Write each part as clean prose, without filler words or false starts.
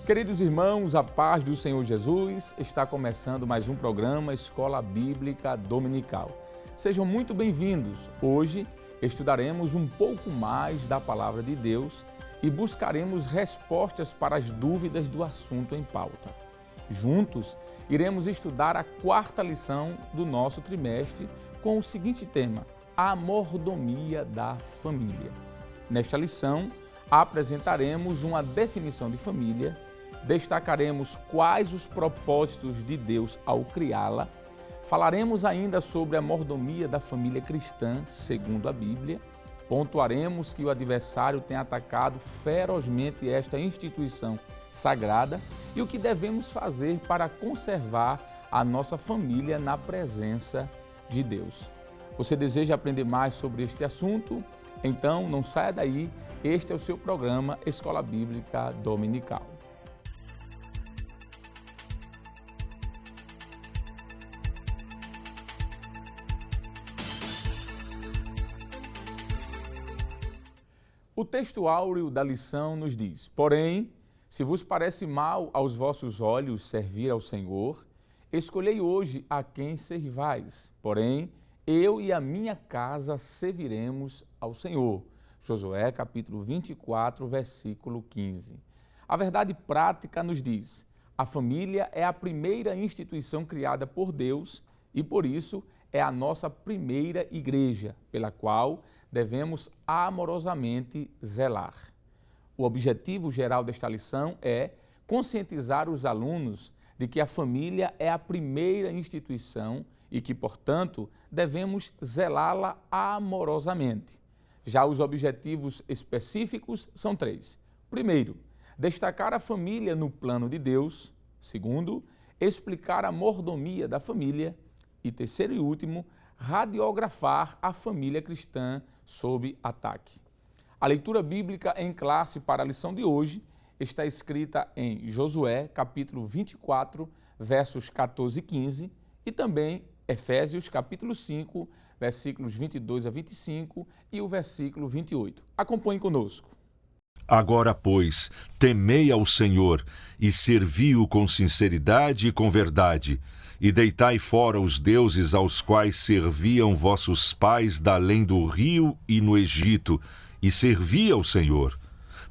Queridos irmãos, a paz do Senhor Jesus, está começando mais um programa Escola Bíblica Dominical. Sejam muito bem-vindos. Hoje estudaremos um pouco mais da Palavra de Deus e buscaremos respostas para as dúvidas do assunto em pauta. Juntos, iremos estudar a quarta lição do nosso trimestre com o seguinte tema: a mordomia da família. Nesta lição, apresentaremos uma definição de família, destacaremos quais os propósitos de Deus ao criá-la, falaremos ainda sobre a mordomia da família cristã, segundo a Bíblia, pontuaremos que o adversário tem atacado ferozmente esta instituição sagrada e o que devemos fazer para conservar a nossa família na presença de Deus. Você deseja aprender mais sobre este assunto? Então não saia daí, este é o seu programa Escola Bíblica Dominical. O texto áureo da lição nos diz: porém, se vos parece mal aos vossos olhos servir ao Senhor, escolhei hoje a quem servais. Porém, eu e a minha casa serviremos ao Senhor. Josué capítulo 24, versículo 15. A verdade prática nos diz: a família é a primeira instituição criada por Deus e, por isso, é a nossa primeira igreja, pela qual devemos amorosamente zelar. O objetivo geral desta lição é conscientizar os alunos de que a família é a primeira instituição e que, portanto, devemos zelá-la amorosamente. Já os objetivos específicos são três. Primeiro, destacar a família no plano de Deus. Segundo, explicar a mordomia da família. E terceiro e último, radiografar a família cristã sob ataque. A leitura bíblica em classe para a lição de hoje está escrita em Josué, capítulo 24, versos 14 e 15, e também Efésios, capítulo 5, versículos 22 a 25 e o versículo 28. Acompanhe conosco. Agora, pois, temei ao Senhor e servi-o com sinceridade e com verdade, e deitai fora os deuses aos quais serviam vossos pais da além do rio e no Egito, e servi ao Senhor.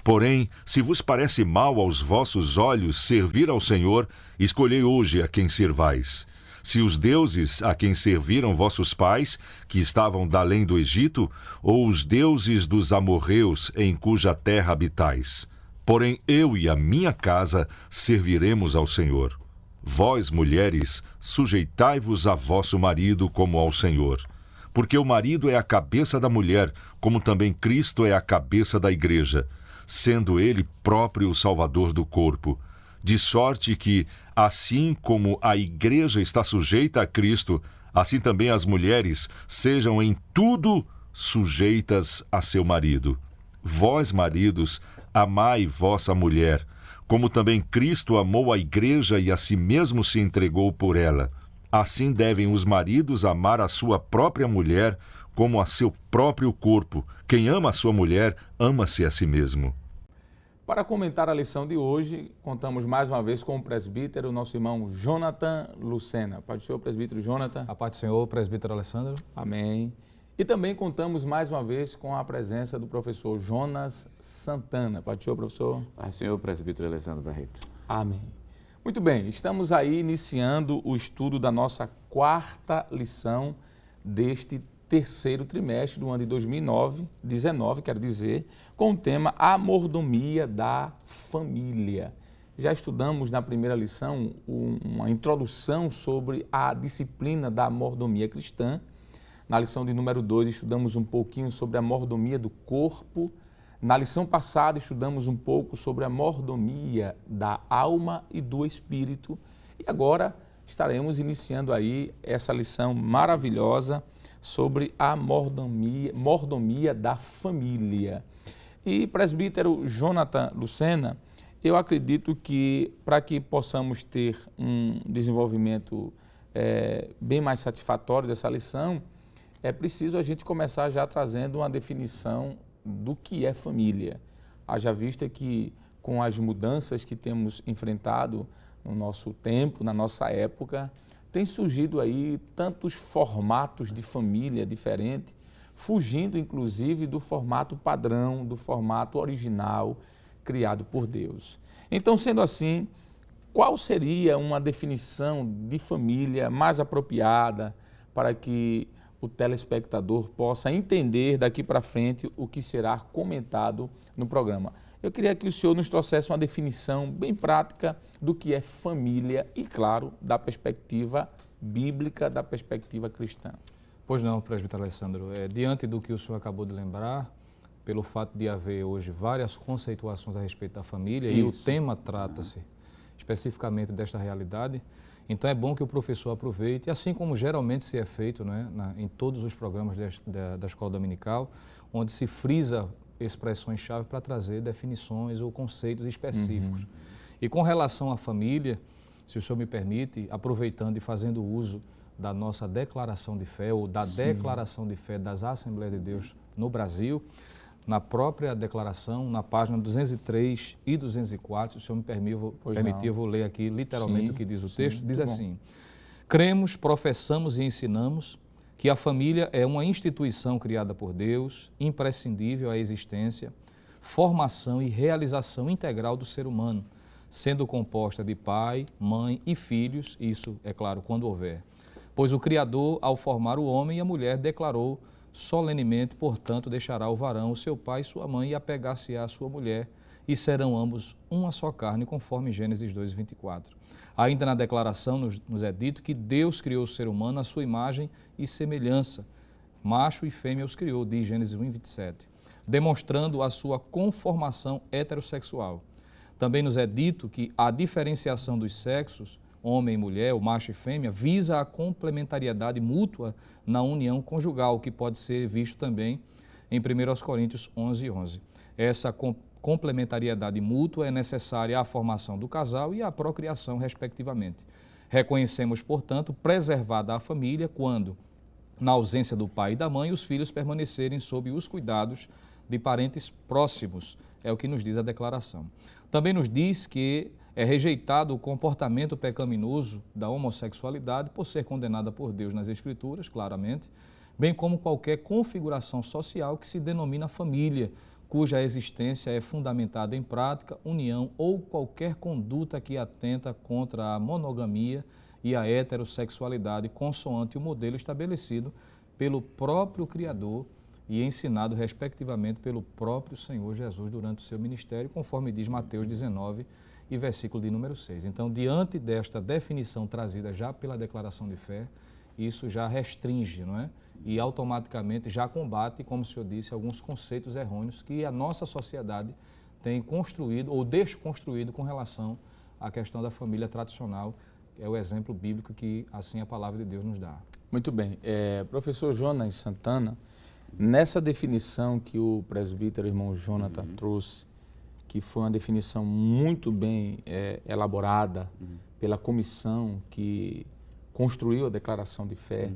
Porém, se vos parece mal aos vossos olhos servir ao Senhor, escolhei hoje a quem servais. Se os deuses a quem serviram vossos pais, que estavam da além do Egito, ou os deuses dos amorreus em cuja terra habitais. Porém, eu e a minha casa serviremos ao Senhor. Vós, mulheres, sujeitai-vos a vosso marido como ao Senhor. Porque o marido é a cabeça da mulher, como também Cristo é a cabeça da igreja, sendo ele próprio o Salvador do corpo. De sorte que, assim como a igreja está sujeita a Cristo, assim também as mulheres sejam em tudo sujeitas a seu marido. Vós, maridos, amai vossa mulher, como também Cristo amou a igreja e a si mesmo se entregou por ela. Assim devem os maridos amar a sua própria mulher como a seu próprio corpo. Quem ama a sua mulher, ama-se a si mesmo. Para comentar a lição de hoje, contamos mais uma vez com o presbítero, nosso irmão Jonathan Lucena. Paz do Senhor, presbítero Jonathan. A paz do Senhor, presbítero Alessandro. Amém. E também contamos mais uma vez com a presença do professor Jonas Santana. Paz do Senhor, professor. Paz do Senhor, presbítero Alessandro Barreto. Amém. Muito bem, estamos aí iniciando o estudo da nossa quarta lição deste terceiro trimestre do ano de 2019, quero dizer, com o tema A Mordomia da Família. Já estudamos na primeira lição uma introdução sobre a disciplina da mordomia cristã. Na lição de número 2 estudamos um pouquinho sobre a mordomia do corpo. Na lição passada estudamos um pouco sobre a mordomia da alma e do espírito. E agora estaremos iniciando aí essa lição maravilhosa sobre a mordomia da família. E, presbítero Jonathan Lucena, eu acredito que para que possamos ter um desenvolvimento bem mais satisfatório dessa lição, é preciso a gente começar já trazendo uma definição do que é família. Haja vista que com as mudanças que temos enfrentado no nosso tempo, na nossa época, tem surgido aí tantos formatos de família diferentes, fugindo inclusive do formato padrão, do formato original criado por Deus. Então, sendo assim, qual seria uma definição de família mais apropriada para que o telespectador possa entender daqui para frente o que será comentado no programa? Eu queria que o senhor nos trouxesse uma definição bem prática do que é família e, claro, da perspectiva bíblica, da perspectiva cristã. Pois não, presbítero Alessandro. Diante do que o senhor acabou de lembrar, pelo fato de haver hoje várias conceituações a respeito da família, e o tema trata-se especificamente desta realidade, então é bom que o professor aproveite, assim como geralmente se é feito, né, em todos os programas da Escola Dominical, onde se frisa expressões-chave para trazer definições ou conceitos específicos. E com relação à família, se o senhor me permite, aproveitando e fazendo uso da nossa declaração de fé ou da declaração de fé das Assembleias de Deus no Brasil, na própria declaração, na página 203 e 204, se o senhor me permitir, eu vou ler aqui literalmente o que diz o texto, diz assim: cremos, professamos e ensinamos que a família é uma instituição criada por Deus, imprescindível à existência, formação e realização integral do ser humano, sendo composta de pai, mãe e filhos, isso é claro quando houver. Pois o Criador, ao formar o homem e a mulher, declarou solenemente, portanto, deixará o varão, o seu pai e sua mãe, e apegar-se-á à sua mulher, e serão ambos uma só carne, conforme Gênesis 2:24. Ainda na declaração nos é dito que Deus criou o ser humano à sua imagem e semelhança. Macho e fêmea os criou, diz Gênesis 1:27, demonstrando a sua conformação heterossexual. Também nos é dito que a diferenciação dos sexos, homem e mulher, o macho e fêmea, visa a complementariedade mútua na união conjugal, que pode ser visto também em 1 Coríntios 11:11. Essa complementariedade mútua é necessária à formação do casal e à procriação, respectivamente. Reconhecemos, portanto, preservada a família quando, na ausência do pai e da mãe, os filhos permanecerem sob os cuidados de parentes próximos, é o que nos diz a declaração. Também nos diz que é rejeitado o comportamento pecaminoso da homossexualidade por ser condenada por Deus nas Escrituras, claramente, bem como qualquer configuração social que se denomina família, cuja existência é fundamentada em prática, união ou qualquer conduta que atenta contra a monogamia e a heterossexualidade, consoante o modelo estabelecido pelo próprio Criador e ensinado, respectivamente, pelo próprio Senhor Jesus durante o seu ministério, conforme diz Mateus 19 e versículo de número 6. Então, diante desta definição trazida já pela declaração de fé, isso já restringe, não é? E automaticamente já combate, como o senhor disse, alguns conceitos errôneos que a nossa sociedade tem construído ou desconstruído com relação à questão da família tradicional, que é o exemplo bíblico que assim a palavra de Deus nos dá. Muito bem. Professor Jonas Santana, nessa definição que o presbítero irmão Jonathan trouxe, que foi uma definição muito bem elaborada pela comissão que construiu a declaração de fé,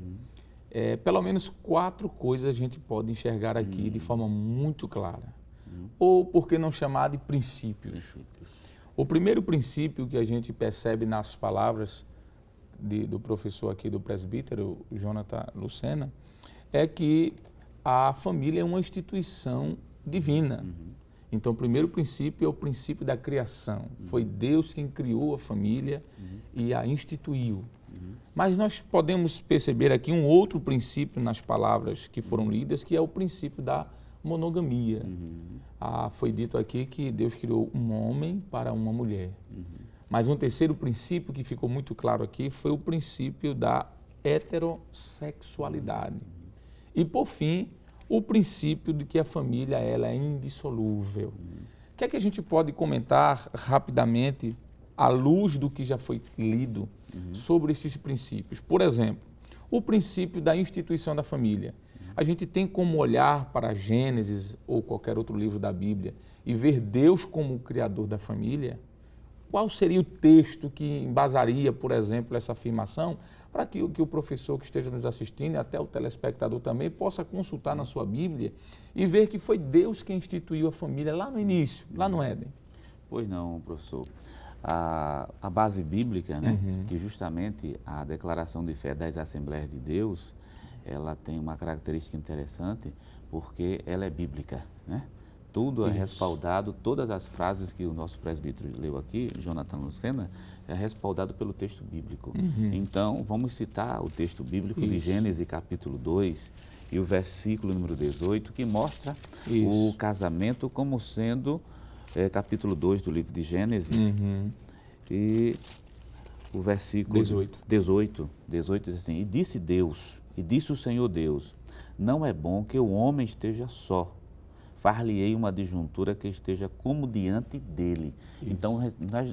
pelo menos 4 coisas a gente pode enxergar aqui de forma muito clara. Ou, por que não chamar, de princípios. O primeiro princípio que a gente percebe nas palavras do professor aqui, do presbítero Jonathan Lucena, é que a família é uma instituição divina. Então, o primeiro princípio é o princípio da criação. Foi Deus quem criou a família e a instituiu. Mas nós podemos perceber aqui um outro princípio nas palavras que foram lidas, que é o princípio da monogamia. Foi dito aqui que Deus criou um homem para uma mulher. Mas um terceiro princípio que ficou muito claro aqui foi o princípio da heterossexualidade. E, por fim, o princípio de que a família ela é indissolúvel. O que é que a gente pode comentar rapidamente à luz do que já foi lido sobre esses princípios? Por exemplo, o princípio da instituição da família. A gente tem como olhar para Gênesis ou qualquer outro livro da Bíblia e ver Deus como o criador da família? Qual seria o texto que embasaria, por exemplo, essa afirmação, para que o professor que esteja nos assistindo e até o telespectador também possa consultar na sua Bíblia e ver que foi Deus quem instituiu a família lá no início, lá no Éden? Pois não, professor. A base bíblica, né, que justamente a declaração de fé das Assembleias de Deus, ela tem uma característica interessante, porque ela é bíblica, né? Tudo é respaldado, todas as frases que o nosso presbítero leu aqui, Jonathan Lucena, é respaldado pelo texto bíblico. Então, vamos citar o texto bíblico de Gênesis capítulo 2 e o versículo número 18, que mostra o casamento como sendo, capítulo 2 do livro de Gênesis, e o versículo 18 diz assim, e disse o Senhor Deus, não é bom que o homem esteja só, far-lhe-ei uma adjuntura que esteja como diante dele. Então,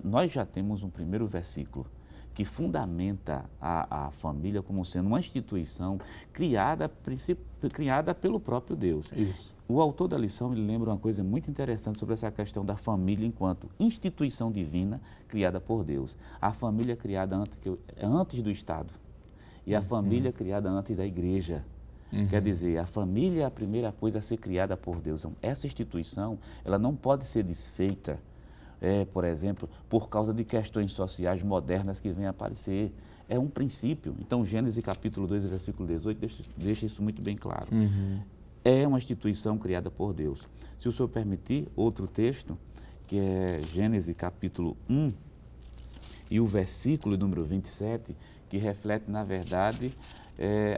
nós já temos um primeiro versículo que fundamenta a família como sendo uma instituição criada pelo próprio Deus. O autor da lição ele lembra uma coisa muito interessante sobre essa questão da família enquanto instituição divina criada por Deus. A família criada antes do Estado e a família criada antes da igreja. Quer dizer, a família é a primeira coisa a ser criada por Deus. Então, essa instituição, ela não pode ser desfeita, por exemplo, por causa de questões sociais modernas que vêm a aparecer. É um princípio. Então, Gênesis capítulo 2, versículo 18, deixa isso muito bem claro. É uma instituição criada por Deus. Se o senhor permitir, outro texto, que é Gênesis capítulo 1, e o versículo número 27, que reflete, na verdade,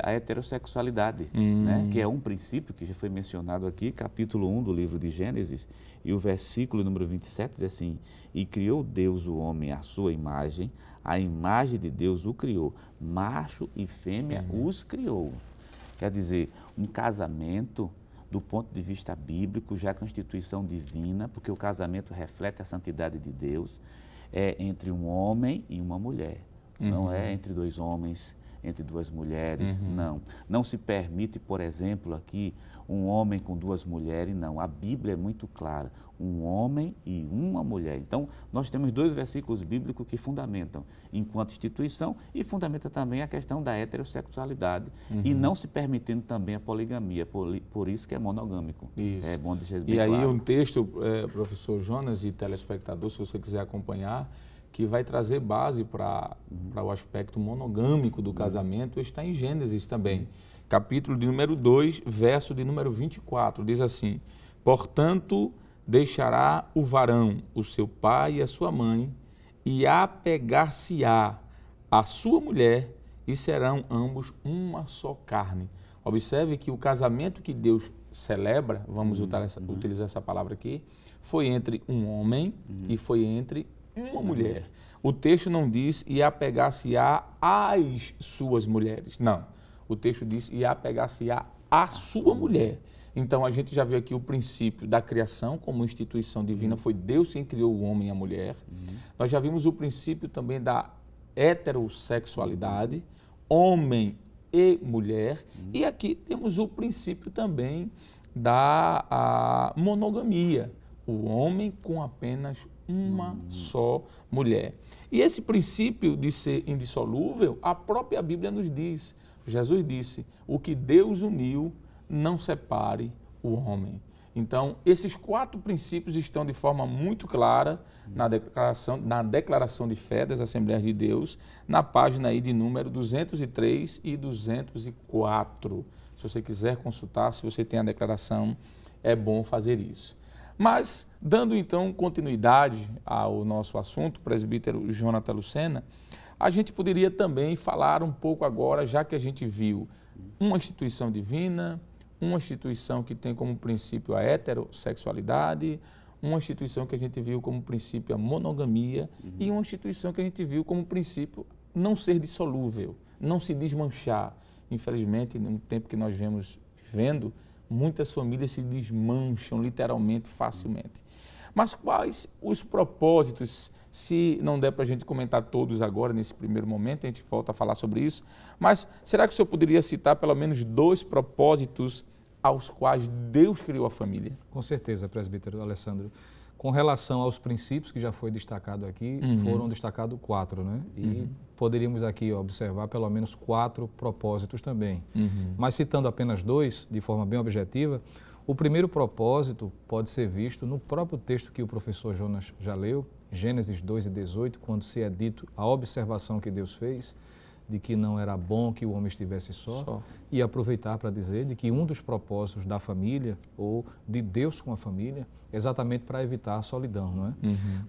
a heterossexualidade, né? Que é um princípio que já foi mencionado aqui, capítulo 1 do livro de Gênesis, e o versículo número 27 diz assim, e criou Deus o homem à sua imagem, a imagem de Deus o criou, macho e fêmea os criou. Quer dizer, um casamento, do ponto de vista bíblico, já com a instituição divina, porque o casamento reflete a santidade de Deus, é entre um homem e uma mulher, não é entre dois homens, entre duas mulheres, não. Não se permite, por exemplo, aqui, um homem com duas mulheres, não. A Bíblia é muito clara, um homem e uma mulher. Então, nós temos dois versículos bíblicos que fundamentam enquanto instituição e fundamenta também a questão da heterossexualidade e não se permitindo também a poligamia, por isso que é monogâmico. Isso. É bom deixar isso bem claro. E aí claro. um texto, professor Jonas e telespectador, se você quiser acompanhar, que vai trazer base para o aspecto monogâmico do casamento, está em Gênesis também. Capítulo de número 2, verso de número 24, diz assim, portanto, deixará o varão, o seu pai e a sua mãe, e apegar-se-á a sua mulher, e serão ambos uma só carne. Observe que o casamento que Deus celebra, vamos utilizar essa palavra aqui, foi entre um homem e foi entre uma mulher. O texto não diz e apegar-se-á às suas mulheres. Não. O texto diz e apegar-se-á à sua mulher. Então, a gente já viu aqui o princípio da criação como instituição divina. Foi Deus quem criou o homem e a mulher. Nós já vimos o princípio também da heterossexualidade, homem e mulher. E aqui temos o princípio também da monogamia. O homem com apenas uma só mulher. E esse princípio de ser indissolúvel, a própria Bíblia nos diz. Jesus disse, o que Deus uniu, não separe o homem. Então, esses 4 princípios estão de forma muito clara na declaração de fé das Assembleias de Deus, na página aí de número 203 e 204. Se você quiser consultar, se você tem a declaração, é bom fazer isso. Mas, dando então continuidade ao nosso assunto, presbítero Jonathan Lucena, a gente poderia também falar um pouco agora, já que a gente viu uma instituição divina, uma instituição que tem como princípio a heterossexualidade, uma instituição que a gente viu como princípio a monogamia e uma instituição que a gente viu como princípio não ser dissolúvel, não se desmanchar. Infelizmente, no tempo que nós vemos vivendo, muitas famílias se desmancham literalmente facilmente. Mas quais os propósitos, se não der para a gente comentar todos agora, nesse primeiro momento, a gente volta a falar sobre isso, mas será que o senhor poderia citar pelo menos 2 propósitos aos quais Deus criou a família? Com certeza, presbítero Alessandro. Com relação aos princípios que já foi destacado aqui, foram destacados 4, né? E poderíamos aqui observar pelo menos 4 propósitos também. Mas citando apenas 2, de forma bem objetiva, O primeiro propósito pode ser visto no próprio texto que o professor Jonas já leu, Gênesis 2:18, quando se é dito a observação que Deus fez, de que não era bom que o homem estivesse só. E aproveitar para dizer de que um dos propósitos da família, ou de Deus com a família, é exatamente para evitar a solidão, não é?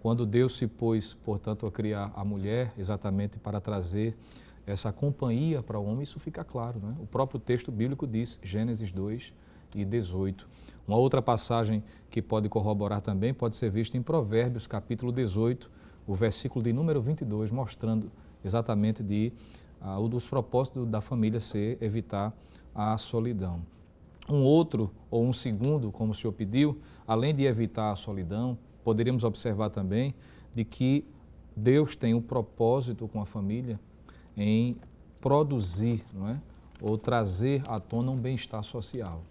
Quando Deus se pôs, portanto, a criar a mulher, exatamente para trazer essa companhia para o homem, isso fica claro, não é? O próprio texto bíblico diz, Gênesis 2:18. Uma outra passagem que pode corroborar também pode ser vista em Provérbios, capítulo 18, o versículo de número 22, mostrando exatamente um dos propósitos da família ser evitar a solidão. Um outro, ou um segundo, como o senhor pediu, além de evitar a solidão, poderíamos observar também de que Deus tem um propósito com a família em produzir, não é? Ou trazer à tona um bem-estar social.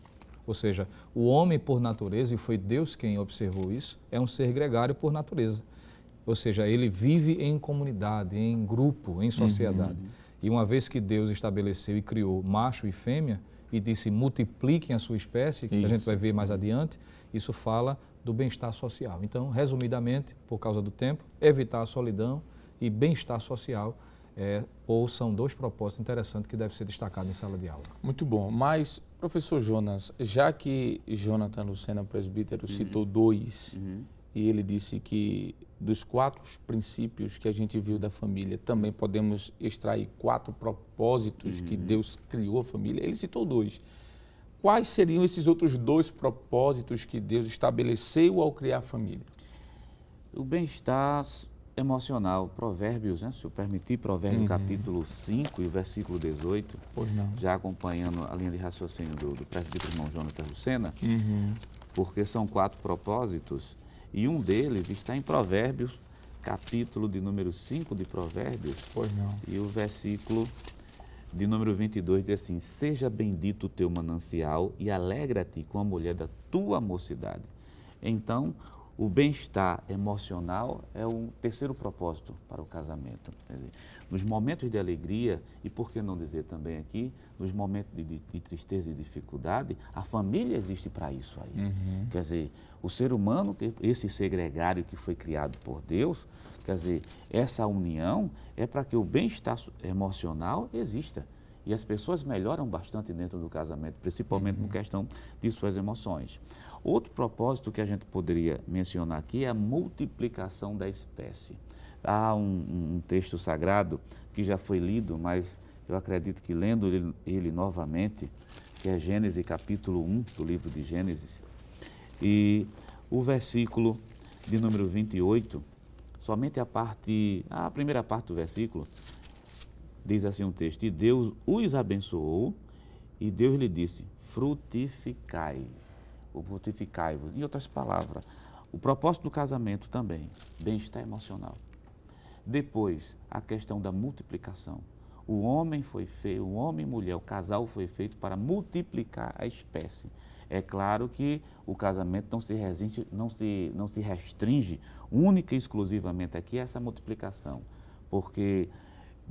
Ou seja, o homem por natureza, e foi Deus quem observou isso, é um ser gregário por natureza. Ou seja, ele vive em comunidade, em grupo, em sociedade. E uma vez que Deus estabeleceu e criou macho e fêmea, e disse multipliquem a sua espécie, que a gente vai ver mais adiante, isso fala do bem-estar social. Então, resumidamente, por causa do tempo, evitar a solidão e bem-estar social ou são dois propósitos interessantes que devem ser destacados em sala de aula. Muito bom. Mas, professor Jonas, já que Jonathan Lucena, presbítero, citou dois, e ele disse que dos 4 princípios que a gente viu da família, também podemos extrair 4 propósitos que Deus criou a família. Ele citou 2. Quais seriam esses outros 2 propósitos que Deus estabeleceu ao criar a família? O bem-estar emocional, Provérbios, né? Se eu permitir, Provérbios capítulo 5 e o versículo 18, já acompanhando a linha de raciocínio do presbítero irmão Jonathan Lucena, porque são 4 propósitos, e um deles está em Provérbios, capítulo de número 5 de Provérbios, e o versículo de número 22 diz assim: seja bendito o teu manancial e alegra-te com a mulher da tua mocidade. Então, o bem-estar emocional é o terceiro propósito para o casamento. Quer dizer, nos momentos de alegria, e por que não dizer também aqui, nos momentos de tristeza e dificuldade, a família existe para isso aí. Quer dizer, o ser humano, esse ser gregário que foi criado por Deus, quer dizer, essa união é para que o bem-estar emocional exista. E as pessoas melhoram bastante dentro do casamento, principalmente na questão de suas emoções. Outro propósito que a gente poderia mencionar aqui é a multiplicação da espécie. Há um texto sagrado que já foi lido, mas eu acredito que lendo ele novamente, que é Gênesis capítulo 1 do livro de Gênesis, e o versículo de número 28, somente a primeira parte do versículo, diz assim um texto: e Deus os abençoou, e Deus lhe disse, frutificai, ou frutificai-vos. Em outras palavras, o propósito do casamento também, bem-estar emocional. Depois, a questão da multiplicação. O homem e mulher, o casal foi feito para multiplicar a espécie. É claro que o casamento não se restringe única e exclusivamente aqui a essa multiplicação, porque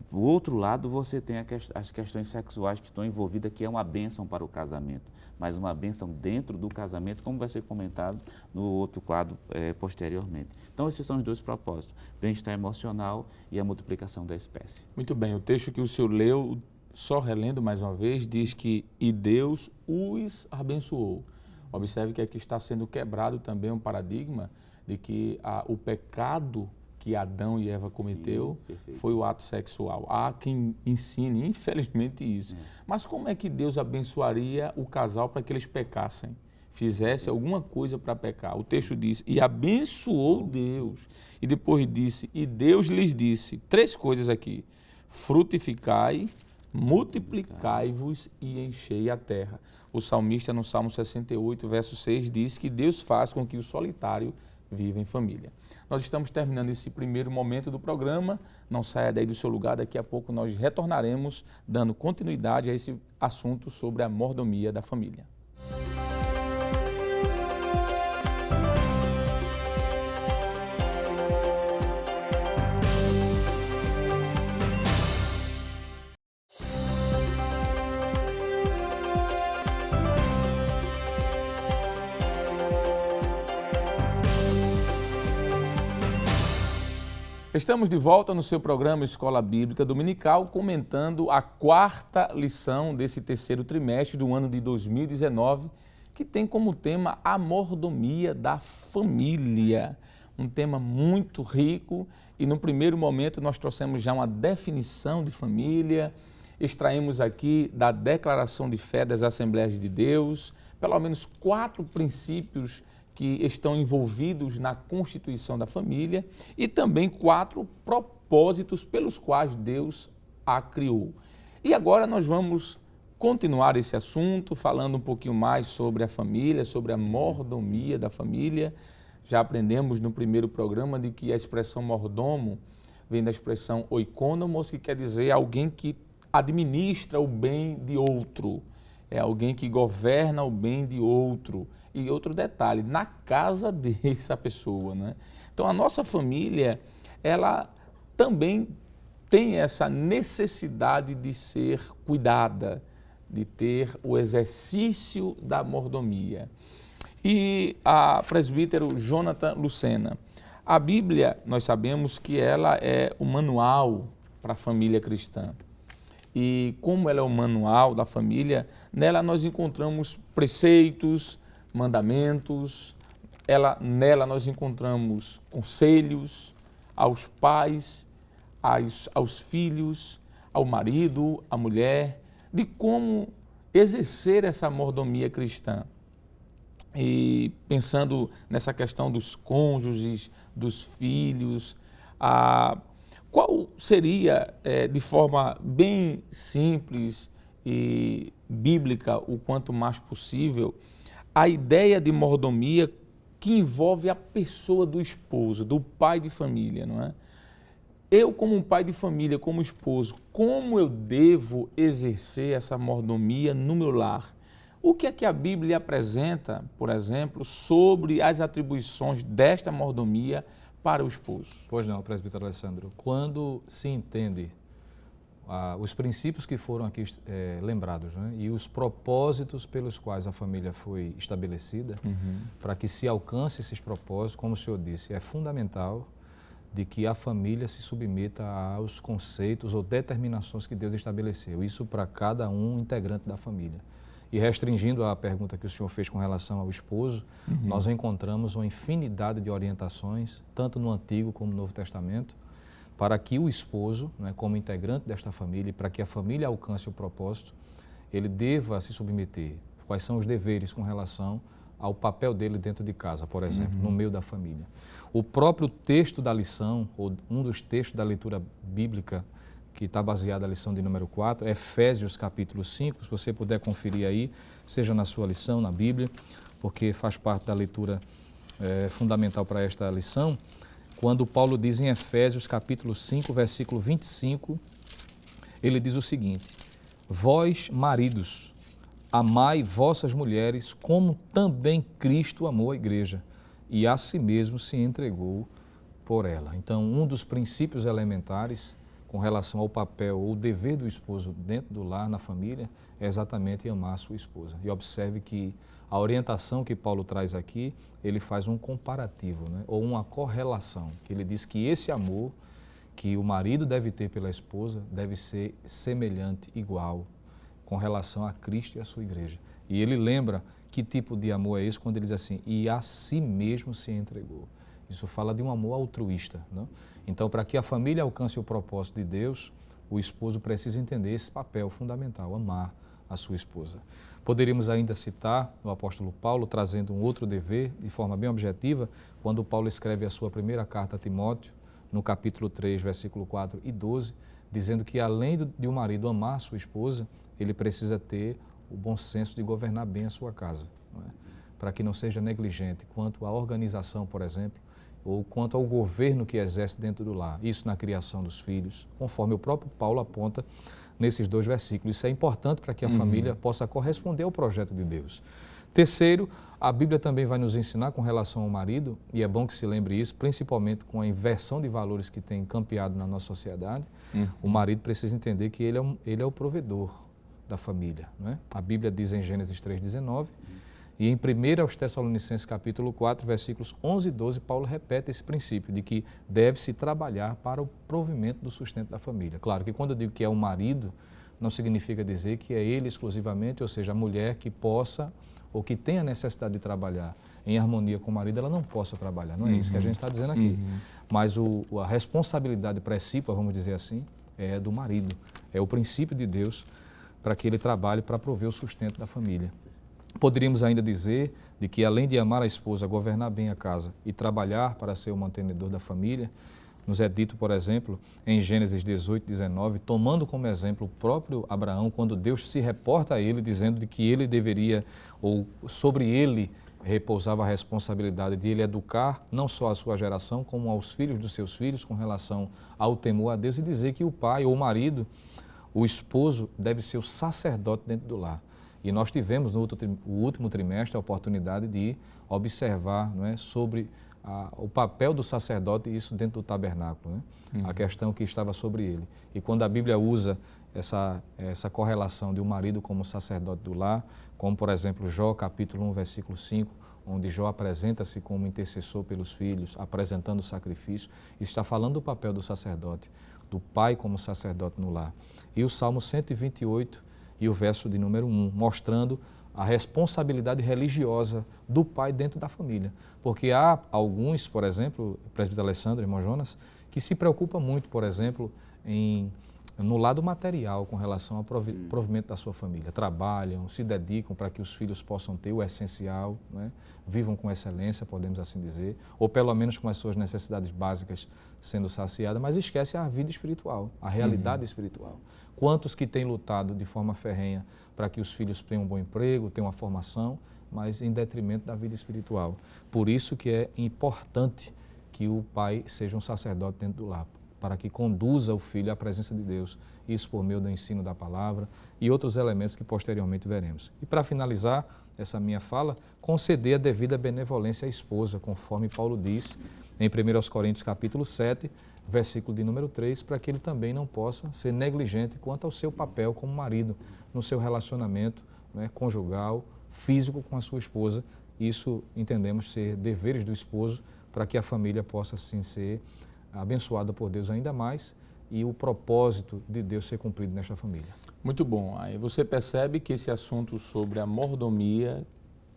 do outro lado você tem as questões sexuais que estão envolvidas, que é uma bênção para o casamento, mas uma bênção dentro do casamento, como vai ser comentado no outro quadro posteriormente. Então esses são os 2 propósitos, bem-estar emocional e a multiplicação da espécie. Muito bem, o texto que o senhor leu, só relendo mais uma vez, diz que e Deus os abençoou. Observe que aqui está sendo quebrado também um paradigma de que o pecado que Adão e Eva cometeu foi o ato sexual. Há quem ensine, infelizmente, isso. Mas como é que Deus abençoaria o casal para que eles pecassem? Fizesse alguma coisa para pecar? O texto diz, e abençoou Deus. E depois disse, e Deus lhes disse, 3 coisas aqui: frutificai, multiplicai-vos e enchei a terra. O salmista, no Salmo 68, verso 6, diz que Deus faz com que o solitário viva em família. Nós estamos terminando esse primeiro momento do programa. Não saia daí do seu lugar, daqui a pouco nós retornaremos dando continuidade a esse assunto sobre a mordomia da família. Estamos de volta no seu programa Escola Bíblica Dominical, comentando a 4ª lição desse terceiro trimestre do ano de 2019, que tem como tema a mordomia da família. Um tema muito rico e no primeiro momento nós trouxemos já uma definição de família, extraímos aqui da Declaração de Fé das Assembleias de Deus, pelo menos 4 princípios que estão envolvidos na constituição da família e também 4 propósitos pelos quais Deus a criou. E agora nós vamos continuar esse assunto, falando um pouquinho mais sobre a família, sobre a mordomia da família. Já aprendemos no primeiro programa de que a expressão mordomo vem da expressão oikonomos, que quer dizer alguém que administra o bem de outro, é alguém que governa o bem de outro. E outro detalhe, na casa dessa pessoa, né? Então a nossa família, ela também tem essa necessidade de ser cuidada, de ter o exercício da mordomia. E a presbítero Jonathan Lucena, a Bíblia, nós sabemos que ela é o manual para a família cristã. E como ela é o manual da família, nela nós encontramos preceitos, mandamentos, nela nós encontramos conselhos aos pais, aos filhos, ao marido, à mulher, de como exercer essa mordomia cristã. E pensando nessa questão dos cônjuges, dos filhos, qual seria, de forma bem simples e bíblica, o quanto mais possível, a ideia de mordomia que envolve a pessoa do esposo, do pai de família, não é? Eu, como um pai de família, como esposo, como eu devo exercer essa mordomia no meu lar? O que é que a Bíblia apresenta, por exemplo, sobre as atribuições desta mordomia para o esposo? Pois não, presbítero Alessandro. Quando se entende os princípios que foram aqui lembrados, né, e os propósitos pelos quais a família foi estabelecida, para que se alcance esses propósitos, como o senhor disse, é fundamental de que a família se submeta aos conceitos ou determinações que Deus estabeleceu, isso para cada um integrante da família. E restringindo a pergunta que o senhor fez com relação ao esposo, nós encontramos uma infinidade de orientações, tanto no Antigo como no Novo Testamento, para que o esposo, né, como integrante desta família, para que a família alcance o propósito, ele deva se submeter. Quais são os deveres com relação ao papel dele dentro de casa, por exemplo, no meio da família. O próprio texto da lição, ou um dos textos da leitura bíblica, que está baseado na lição de número 4, Efésios capítulo 5, se você puder conferir aí, seja na sua lição, na Bíblia, porque faz parte da leitura fundamental para esta lição, quando Paulo diz em Efésios capítulo 5, versículo 25, ele diz o seguinte: vós, maridos, amai vossas mulheres como também Cristo amou a igreja e a si mesmo se entregou por ela. Então, um dos princípios elementares com relação ao papel ou dever do esposo dentro do lar, na família, é exatamente amar a sua esposa. E observe que a orientação que Paulo traz aqui, ele faz um comparativo, né? Ou uma correlação, que ele diz que esse amor que o marido deve ter pela esposa deve ser semelhante, igual, com relação a Cristo e a sua igreja. E ele lembra que tipo de amor é esse quando ele diz assim, e a si mesmo se entregou. Isso fala de um amor altruísta, não? Então, para que a família alcance o propósito de Deus, o esposo precisa entender esse papel fundamental, amar a sua esposa. Poderíamos ainda citar o apóstolo Paulo, trazendo um outro dever, de forma bem objetiva, quando Paulo escreve a sua primeira carta a Timóteo, no capítulo 3, versículo 4 e 12, dizendo que além de o marido amar a sua esposa, ele precisa ter o bom senso de governar bem a sua casa, não é? Para que não seja negligente quanto à organização, por exemplo, ou quanto ao governo que exerce dentro do lar, isso na criação dos filhos, conforme o próprio Paulo aponta nesses 2 versículos. Isso é importante para que a família possa corresponder ao projeto de Deus. Terceiro, a Bíblia também vai nos ensinar com relação ao marido, e é bom que se lembre isso, principalmente com a inversão de valores que tem campeado na nossa sociedade, o marido precisa entender que ele é o provedor da família, não é? A Bíblia diz em Gênesis 3,19, E em 1 aos Tessalonicenses capítulo 4, versículos 11 e 12, Paulo repete esse princípio de que deve-se trabalhar para o provimento do sustento da família. Claro que quando eu digo que é o marido, não significa dizer que é ele exclusivamente, ou seja, a mulher que possa ou que tenha necessidade de trabalhar em harmonia com o marido, ela não possa trabalhar. Não é isso que a gente está dizendo aqui. Mas a responsabilidade precípua, vamos dizer assim, é do marido. É o princípio de Deus para que ele trabalhe para prover o sustento da família. Poderíamos ainda dizer de que, além de amar a esposa, governar bem a casa e trabalhar para ser o mantenedor da família, nos é dito, por exemplo, em Gênesis 18, 19, tomando como exemplo o próprio Abraão, quando Deus se reporta a ele, dizendo de que ele deveria, ou sobre ele repousava a responsabilidade de ele educar não só a sua geração, como aos filhos dos seus filhos com relação ao temor a Deus, e dizer que o pai ou o marido, o esposo, deve ser o sacerdote dentro do lar. E nós tivemos no último trimestre a oportunidade de observar, não é, sobre o papel do sacerdote e isso dentro do tabernáculo, né? A questão que estava sobre ele. E quando a Bíblia usa essa correlação de um marido como sacerdote do lar, como por exemplo Jó capítulo 1, versículo 5, onde Jó apresenta-se como intercessor pelos filhos, apresentando o sacrifício, isso está falando do papel do sacerdote, do pai como sacerdote no lar. E o Salmo 128 e o verso de número 1, mostrando a responsabilidade religiosa do pai dentro da família. Porque há alguns, por exemplo, presbítero Alessandro, irmão Jonas, que se preocupa muito, por exemplo, no lado material com relação ao provimento da sua família. Trabalham, se dedicam para que os filhos possam ter o essencial, né? Vivam com excelência, podemos assim dizer, ou pelo menos com as suas necessidades básicas sendo saciadas, mas esquece a vida espiritual, a realidade espiritual. Quantos que têm lutado de forma ferrenha para que os filhos tenham um bom emprego, tenham uma formação, mas em detrimento da vida espiritual. Por isso que é importante que o pai seja um sacerdote dentro do lar, para que conduza o filho à presença de Deus, isso por meio do ensino da palavra e outros elementos que posteriormente veremos. E para finalizar essa minha fala, conceder a devida benevolência à esposa, conforme Paulo diz em 1 Coríntios capítulo 7, versículo de número 3, para que ele também não possa ser negligente quanto ao seu papel como marido, no seu relacionamento, né, conjugal, físico com a sua esposa. Isso entendemos ser deveres do esposo para que a família possa assim ser abençoada por Deus ainda mais e o propósito de Deus ser cumprido nesta família. Muito bom. Aí você percebe que esse assunto sobre a mordomia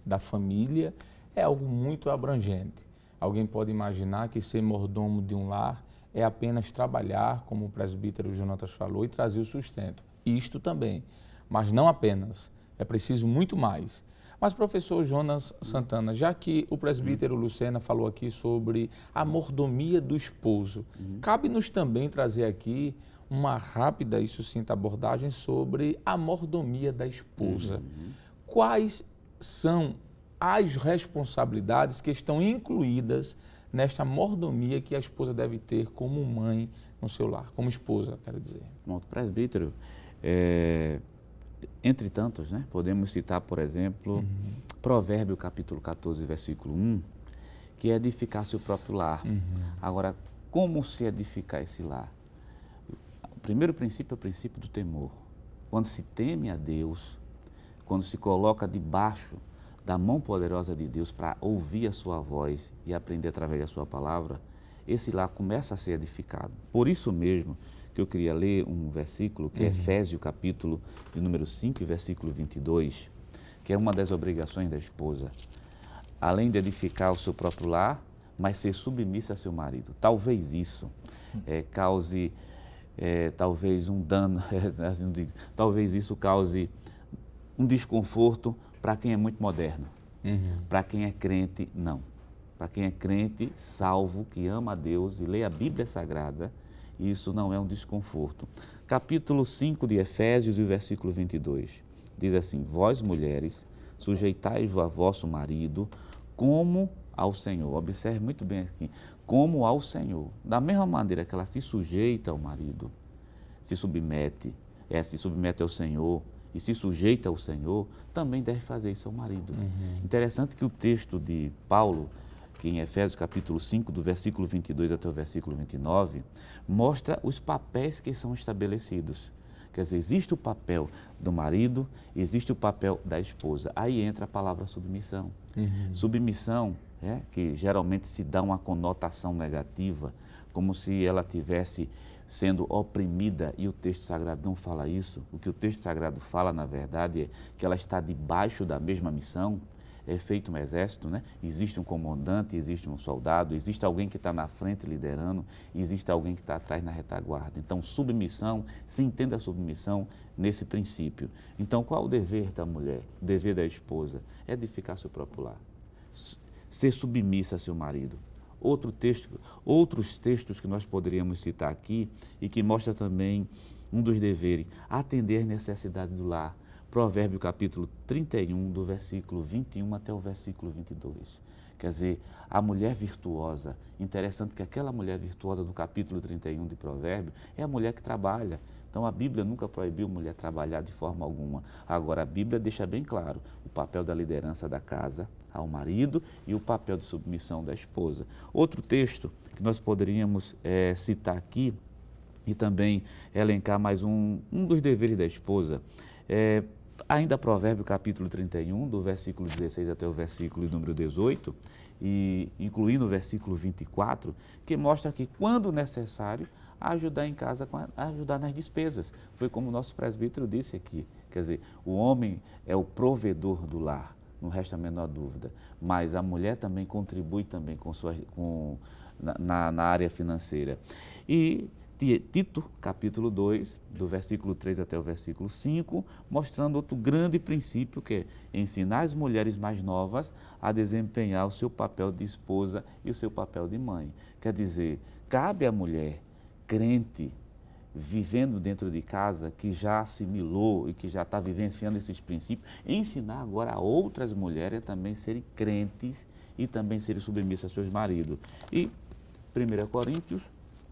da família é algo muito abrangente. Alguém pode imaginar que ser mordomo de um lar é apenas trabalhar, como o presbítero Jonatas falou, e trazer o sustento. Isto também, mas não apenas. É preciso muito mais. Mas, professor Jonas Santana, já que o presbítero Lucena falou aqui sobre a mordomia do esposo, cabe-nos também trazer aqui uma rápida e sucinta abordagem sobre a mordomia da esposa. Quais são as responsabilidades que estão incluídas nesta mordomia que a esposa deve ter como mãe no seu lar, como esposa, quero dizer? Bom, presbítero, entre tantos, né, podemos citar, por exemplo, Provérbio capítulo 14, versículo 1, que é edificar-se o próprio lar. Agora, como se edificar esse lar? O primeiro princípio é o princípio do temor. Quando se teme a Deus, quando se coloca debaixo da mão poderosa de Deus para ouvir a sua voz e aprender através da sua palavra, esse lar começa a ser edificado. Por isso mesmo que eu queria ler um versículo, que é Efésios capítulo de número 5, versículo 22, que é uma das obrigações da esposa. Além de edificar o seu próprio lar, mas ser submissa a seu marido. Talvez isso cause talvez um dano, assim digo, talvez isso cause um desconforto para quem é muito moderno. Para quem é crente, não. Para quem é crente, salvo, que ama a Deus e lê a Bíblia Sagrada, isso não é um desconforto. Capítulo 5 de Efésios, e o versículo 22, diz assim: vós, mulheres, sujeitai-vos a vosso marido como ao Senhor. Observe muito bem aqui, como ao Senhor. Da mesma maneira que ela se sujeita ao marido, se submete ao Senhor e se sujeita ao Senhor, também deve fazer isso ao marido. Interessante que o texto de Paulo, que em Efésios capítulo 5, do versículo 22 até o versículo 29, mostra os papéis que são estabelecidos, Quer dizer, existe o papel do marido, existe o papel da esposa. Aí entra a palavra submissão. Submissão, que geralmente se dá uma conotação negativa, como se ela tivesse sendo oprimida, e o texto sagrado não fala isso. O que o texto sagrado fala, na verdade, é que ela está debaixo da mesma missão. É feito um exército, né? Existe um comandante, existe um soldado, existe alguém que está na frente liderando, existe alguém que está atrás na retaguarda. Então, submissão, se entende a submissão nesse princípio. Então, qual o dever da mulher, o dever da esposa? É edificar seu próprio lar, ser submissa a seu marido. Outros textos que nós poderíamos citar aqui e que mostra também um dos deveres, atender às necessidades do lar. Provérbio capítulo 31, do versículo 21 até o versículo 22. Quer dizer, a mulher virtuosa, interessante que aquela mulher virtuosa do capítulo 31 de Provérbio é a mulher que trabalha. Então a Bíblia nunca proibiu mulher trabalhar de forma alguma. Agora a Bíblia deixa bem claro o papel da liderança da casa ao marido e o papel de submissão da esposa. Outro texto que nós poderíamos citar aqui e também elencar mais um dos deveres da esposa ainda Provérbio capítulo 31, do versículo 16 até o versículo número 18, e incluindo o versículo 24, que mostra que quando necessário, ajudar em casa, ajudar nas despesas. Foi como o nosso presbítero disse aqui, quer dizer, o homem é o provedor do lar, não resta a menor dúvida, mas a mulher também contribui também na área financeira. E Tito, capítulo 2, do versículo 3 até o versículo 5, mostrando outro grande princípio, que é ensinar as mulheres mais novas a desempenhar o seu papel de esposa e o seu papel de mãe. Quer dizer, cabe à mulher crente, vivendo dentro de casa, que já assimilou e que já está vivenciando esses princípios, ensinar agora a outras mulheres a também serem crentes e também serem submissas a seus maridos. E 1 Coríntios,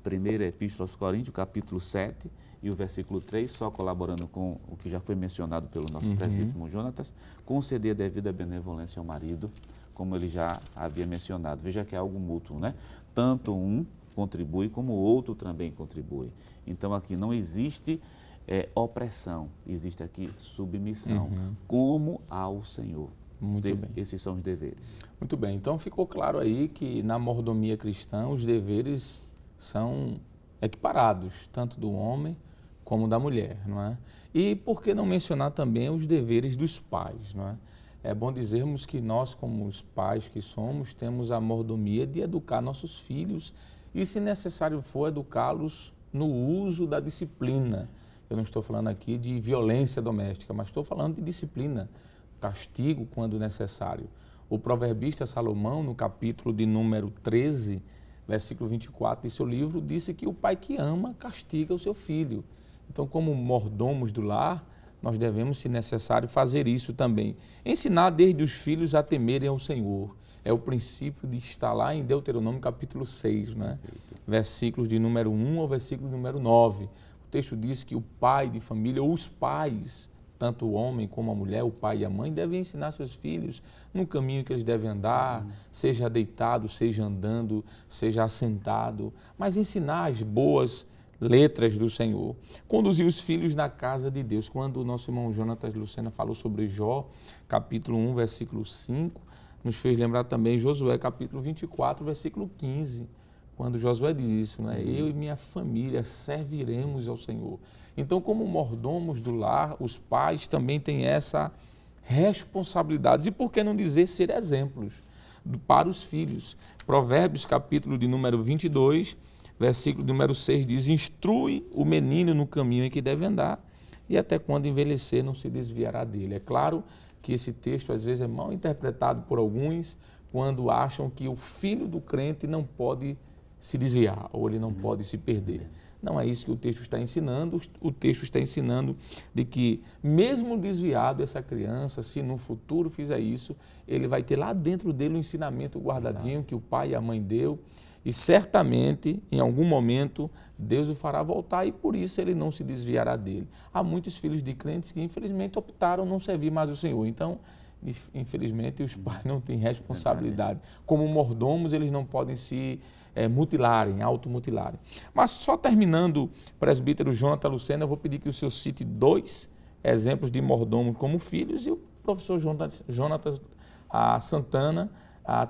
primeira epístola aos Coríntios, capítulo 7 e o versículo 3, só colaborando com o que já foi mencionado pelo nosso presbítero Jonatas, conceder devida benevolência ao marido, como ele já havia mencionado. Veja que é algo mútuo, né? Tanto um contribui como o outro também contribui. Então aqui não existe opressão, existe aqui submissão, como ao Senhor. Muito bem. Esses são os deveres. Muito bem, então ficou claro aí que na mordomia cristã os deveres são equiparados, tanto do homem como da mulher, não é? E por que não mencionar também os deveres dos pais, não é? É bom dizermos que nós, como os pais que somos, temos a mordomia de educar nossos filhos e, se necessário for, educá-los no uso da disciplina. Eu não estou falando aqui de violência doméstica, mas estou falando de disciplina, castigo quando necessário. O proverbista Salomão, no capítulo de número 13, versículo 24 de seu livro, disse que o pai que ama castiga o seu filho. Então, como mordomos do lar, nós devemos, se necessário, fazer isso também. Ensinar desde os filhos a temerem ao Senhor. É o princípio de estar lá em Deuteronômio capítulo 6, né? Versículos de número 1 ao versículo número 9. O texto diz que o pai de família, ou os pais, tanto o homem como a mulher, o pai e a mãe, devem ensinar seus filhos no caminho que eles devem andar, seja deitado, seja andando, seja assentado, mas ensinar as boas letras do Senhor. Conduzir os filhos na casa de Deus. Quando o nosso irmão Jonatas Lucena falou sobre Jó, capítulo 1, versículo 5, nos fez lembrar também Josué, capítulo 24, versículo 15, quando Josué diz isso, né? Eu e minha família serviremos ao Senhor. Então, como mordomos do lar, os pais também têm essa responsabilidade. E por que não dizer ser exemplos para os filhos? Provérbios, capítulo de número 22, versículo número 6 diz: instrui o menino no caminho em que deve andar, e até quando envelhecer não se desviará dele. É claro que esse texto às vezes é mal interpretado por alguns quando acham que o filho do crente não pode se desviar ou ele não pode se perder. Não é isso que o texto está ensinando. O texto está ensinando de que, mesmo desviado, essa criança, se no futuro fizer isso, ele vai ter lá dentro dele um ensinamento guardadinho que o pai e a mãe deu, e certamente, em algum momento, Deus o fará voltar e por isso ele não se desviará dele. Há muitos filhos de crentes que, infelizmente, optaram não servir mais o Senhor. Então, infelizmente, os pais não têm responsabilidade. Como mordomos, eles não podem se mutilarem, automutilarem. Mas só terminando, presbítero Jonathan Lucena, eu vou pedir que o senhor cite 2 exemplos de mordomos como filhos, e o professor Jonatas Santana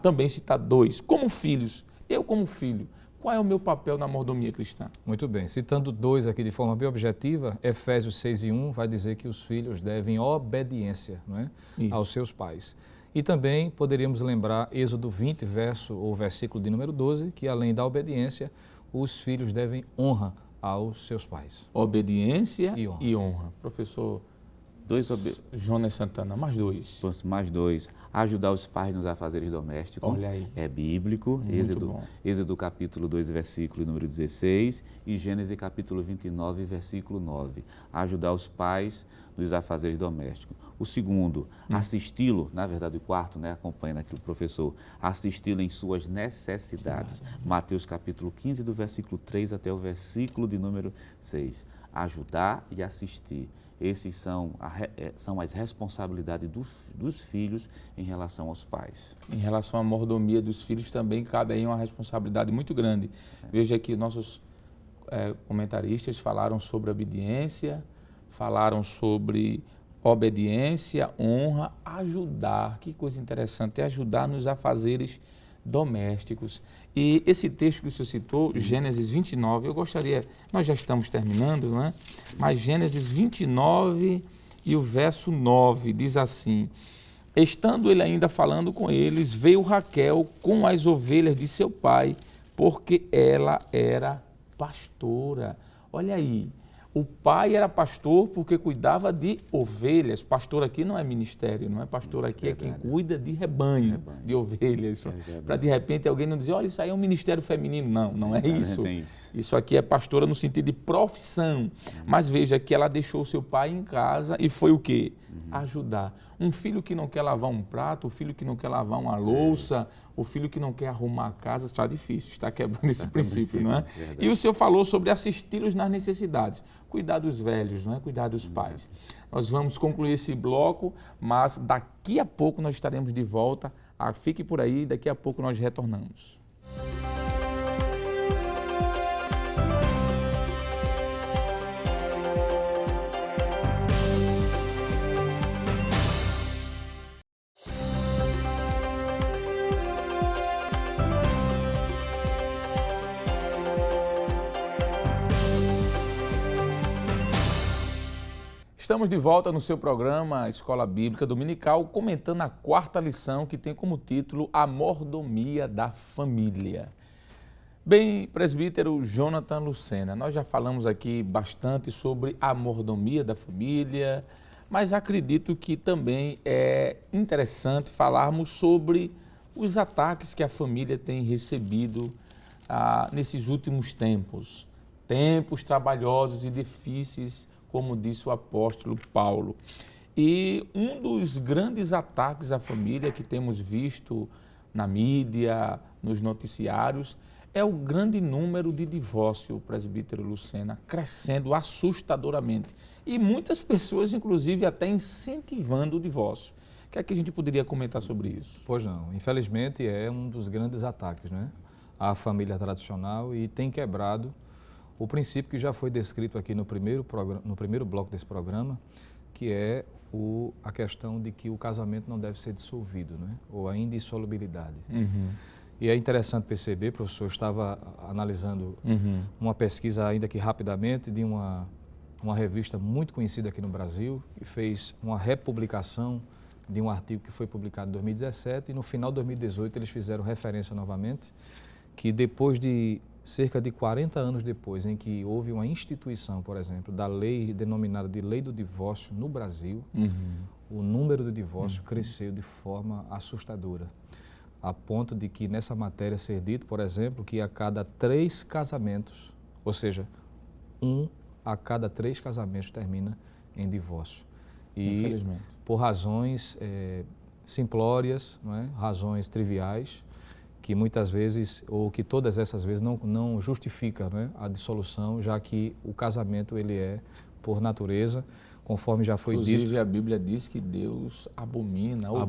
também citar 2. Como filhos, eu como filho, qual é o meu papel na mordomia cristã? Muito bem, citando 2 aqui de forma bem objetiva, Efésios 6:1 vai dizer que os filhos devem obediência, não é? Aos seus pais. E também poderíamos lembrar Êxodo 20, versículo de número 12, que além da obediência, os filhos devem honra aos seus pais. Obediência e honra. Professor Jonas Santana, mais 2. Mais 2. Ajudar os pais nos afazeres domésticos. Olha aí. É bíblico. Êxodo capítulo 2, versículo número 16 e Gênesis capítulo 29, versículo 9. Ajudar os pais nos afazeres domésticos. O segundo, assisti-lo, na verdade o quarto, acompanhando aqui o professor, assisti-lo em suas necessidades. Mateus capítulo 15, do versículo 3 até o versículo de número 6. Ajudar e assistir. Esses são as responsabilidades dos filhos em relação aos pais. Em relação à mordomia dos filhos também cabe aí uma responsabilidade muito grande. Veja que nossos comentaristas falaram sobre obediência, falaram sobre obediência, honra, ajudar. Que coisa interessante, ajudar nos afazeres domésticos. E esse texto que o senhor citou, Gênesis 29, eu gostaria, nós já estamos terminando, não é? Mas Gênesis 29 e o verso 9 diz assim: estando ele ainda falando com eles, veio Raquel com as ovelhas de seu pai, porque ela era pastora. Olha aí, o pai era pastor porque cuidava de ovelhas. Pastor aqui não é ministério, não é? Pastor aqui é quem cuida de rebanho. De ovelhas. Para de repente alguém não dizer, olha, isso aí é um ministério feminino. Não, não é isso. Isso aqui é pastora no sentido de profissão. Mas veja que ela deixou seu pai em casa e foi o quê? Ajudar. Um filho que não quer lavar um prato, o filho que não quer lavar uma louça, o filho que não quer arrumar a casa, está difícil, está quebrando esse princípio, não é? E o senhor falou sobre assisti-los nas necessidades, cuidar dos velhos, não é? Cuidar dos pais. Nós vamos concluir esse bloco, mas daqui a pouco nós estaremos de volta. Fique por aí, daqui a pouco nós retornamos. Estamos de volta no seu programa Escola Bíblica Dominical, comentando a 4ª lição, que tem como título A Mordomia da Família. Bem, presbítero Jonathan Lucena, nós já falamos aqui bastante sobre a mordomia da família, mas acredito que também é interessante falarmos sobre os ataques que a família tem recebido nesses últimos tempos. Tempos trabalhosos e difíceis, como disse o apóstolo Paulo. E um dos grandes ataques à família que temos visto na mídia, nos noticiários, é o grande número de divórcio, presbítero Lucena, crescendo assustadoramente. E muitas pessoas, inclusive, até incentivando o divórcio. O que é que a gente poderia comentar sobre isso? Pois não, infelizmente é um dos grandes ataques, né? À família tradicional, e tem quebrado o princípio que já foi descrito aqui no primeiro bloco desse programa, que é a questão de que o casamento não deve ser dissolvido, né? Ou a indissolubilidade. E é interessante perceber, professor, eu estava analisando uma pesquisa, ainda que rapidamente, de uma revista muito conhecida aqui no Brasil, que fez uma republicação de um artigo que foi publicado em 2017, e no final de 2018 eles fizeram referência novamente, que depois de cerca de 40 anos depois, em que houve uma instituição, por exemplo, da lei denominada de Lei do Divórcio no Brasil, o número de divórcio cresceu de forma assustadora, a ponto de que nessa matéria ser dito, por exemplo, que a cada 3 casamentos, ou seja, 1 a cada 3 casamentos termina em divórcio. E infelizmente, por razões simplórias, não é? Razões triviais, que muitas vezes, ou que todas essas vezes, não justifica, né, a dissolução, já que o casamento ele é, por natureza, conforme já foi Inclusive, dito. a Bíblia diz que Deus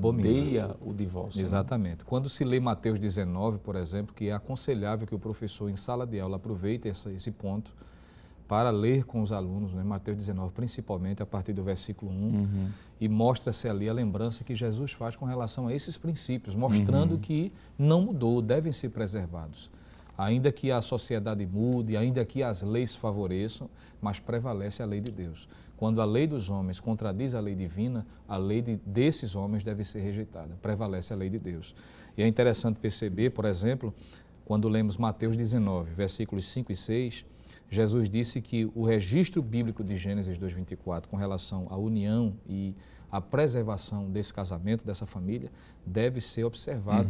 odeia o divórcio. Exatamente. Né? Quando se lê Mateus 19, por exemplo, que é aconselhável que o professor em sala de aula aproveite esse ponto para ler com os alunos, né? Mateus 19, principalmente a partir do versículo 1, e mostra-se ali a lembrança que Jesus faz com relação a esses princípios, mostrando que não mudou, devem ser preservados. Ainda que a sociedade mude, ainda que as leis favoreçam, mas prevalece a lei de Deus. Quando a lei dos homens contradiz a lei divina, a lei desses homens deve ser rejeitada. Prevalece a lei de Deus. E é interessante perceber, por exemplo, quando lemos Mateus 19, versículos 5 e 6, Jesus disse que o registro bíblico de Gênesis 2:24 com relação à união e à preservação desse casamento, dessa família, deve ser observado.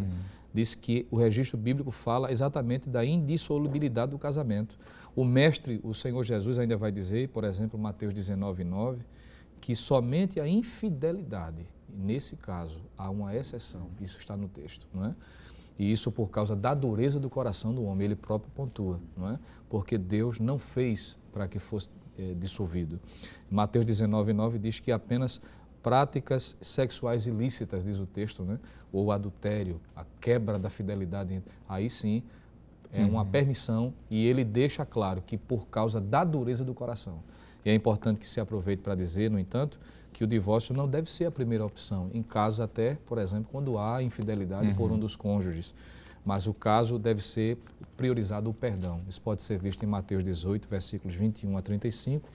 Diz que o registro bíblico fala exatamente da indissolubilidade do casamento. O mestre, o Senhor Jesus, ainda vai dizer, por exemplo, Mateus 19:9, que somente a infidelidade, nesse caso, há uma exceção, isso está no texto, não é? E isso por causa da dureza do coração do homem, ele próprio pontua, não é? Porque Deus não fez para que fosse dissolvido. Mateus 19:9 diz que apenas práticas sexuais ilícitas, diz o texto, né? Ou adultério, a quebra da fidelidade, aí sim é uma permissão, e ele deixa claro que por causa da dureza do coração. E é importante que se aproveite para dizer, no entanto, que o divórcio não deve ser a primeira opção, em casos até, por exemplo, quando há infidelidade por um dos cônjuges. Mas o caso deve ser priorizado o perdão. Isso pode ser visto em Mateus 18, versículos 21 a 35,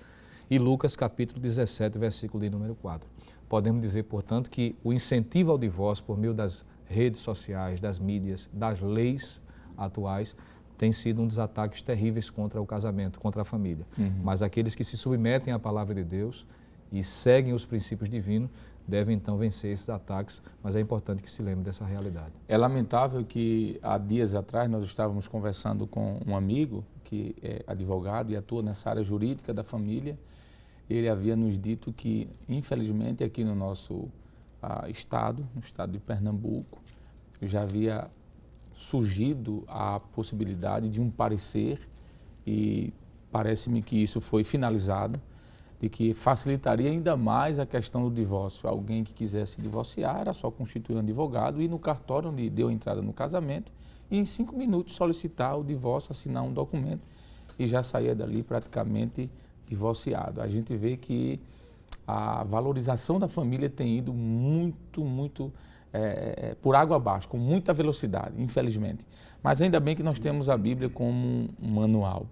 e Lucas capítulo 17, versículo de número 4. Podemos dizer, portanto, que o incentivo ao divórcio por meio das redes sociais, das mídias, das leis atuais, tem sido um dos ataques terríveis contra o casamento, contra a família. Mas aqueles que se submetem à palavra de Deus e seguem os princípios divinos devem então vencer esses ataques, mas é importante que se lembre dessa realidade. É lamentável que há dias atrás nós estávamos conversando com um amigo que é advogado e atua nessa área jurídica da família. Ele havia nos dito que, infelizmente, aqui no nosso estado, no estado de Pernambuco, já havia surgido a possibilidade de um parecer, e parece-me que isso foi finalizado, de que facilitaria ainda mais a questão do divórcio. Alguém que quisesse divorciar era só constituir um advogado, ir no cartório onde deu entrada no casamento e em 5 minutos solicitar o divórcio, assinar um documento e já saía dali praticamente divorciado. A gente vê que a valorização da família tem ido muito por água abaixo, com muita velocidade, infelizmente. Mas ainda bem que nós temos a Bíblia como um manual.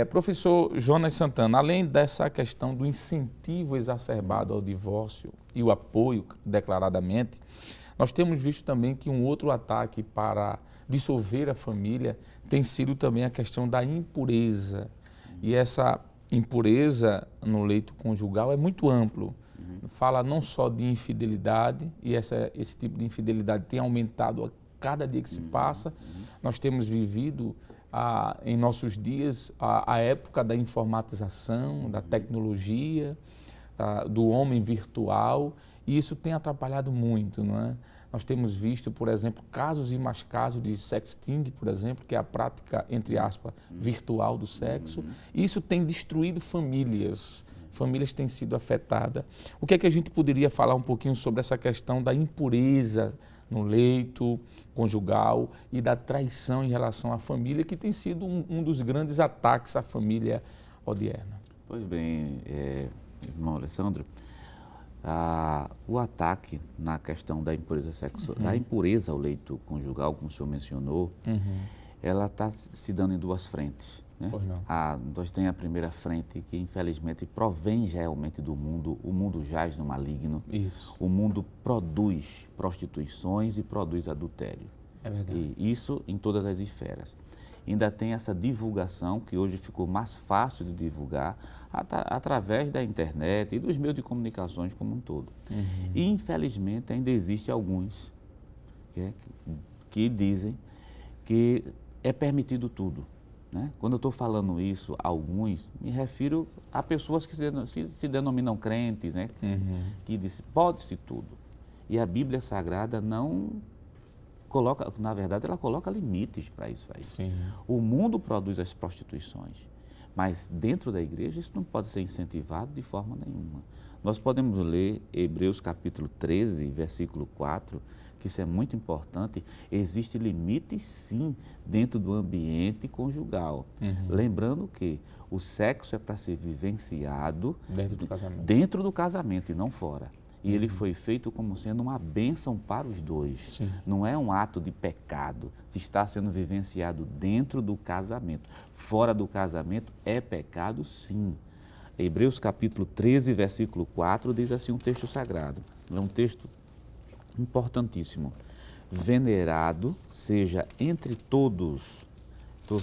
Professor Jonas Santana, além dessa questão do incentivo exacerbado ao divórcio e o apoio declaradamente, nós temos visto também que um outro ataque para dissolver a família tem sido também a questão da impureza. E essa impureza no leito conjugal é muito amplo. Fala não só de infidelidade, e esse tipo de infidelidade tem aumentado a cada dia que se passa. Nós temos vivido em nossos dias a época da informatização, da tecnologia, do homem virtual, e isso tem atrapalhado muito, não é? Nós temos visto, por exemplo, casos e mais casos de sexting, por exemplo, que é a prática, entre aspas, virtual do sexo. Isso tem destruído famílias. Famílias têm sido afetadas. O que é que a gente poderia falar um pouquinho sobre essa questão da impureza no leito conjugal e da traição em relação à família, que tem sido um dos grandes ataques à família odierna? Pois bem, irmão Alessandro, o ataque na questão da impureza sexual, da impureza ao leito conjugal, como o senhor mencionou, ela está se dando em duas frentes. Né? Pois não. Nós temos a primeira frente que, infelizmente, provém realmente do mundo. O mundo jaz no maligno. Isso. O mundo produz prostituições e produz adultério. É verdade. E isso em todas as esferas. Ainda tem essa divulgação, que hoje ficou mais fácil de divulgar, através da internet e dos meios de comunicações como um todo. E, infelizmente, ainda existe alguns que dizem que é permitido tudo. Né? Quando eu estou falando isso, alguns, me refiro a pessoas que se denominam crentes, né? Que dizem, pode-se tudo. E a Bíblia Sagrada não coloca, na verdade, ela coloca limites para isso aí. Sim. O mundo produz as prostituições, Mas dentro da igreja isso não pode ser incentivado de forma nenhuma. Nós podemos ler Hebreus capítulo 13, versículo 4, que isso é muito importante. Existe limite, sim, dentro do ambiente conjugal. Lembrando que o sexo é para ser vivenciado dentro do casamento e não fora. E ele foi feito como sendo uma bênção para os dois. Sim. Não é um ato de pecado. Se está sendo vivenciado dentro do casamento. Fora do casamento é pecado, sim. Hebreus capítulo 13, versículo 4, diz assim um texto sagrado. É um texto importantíssimo. Venerado seja entre todos. Estou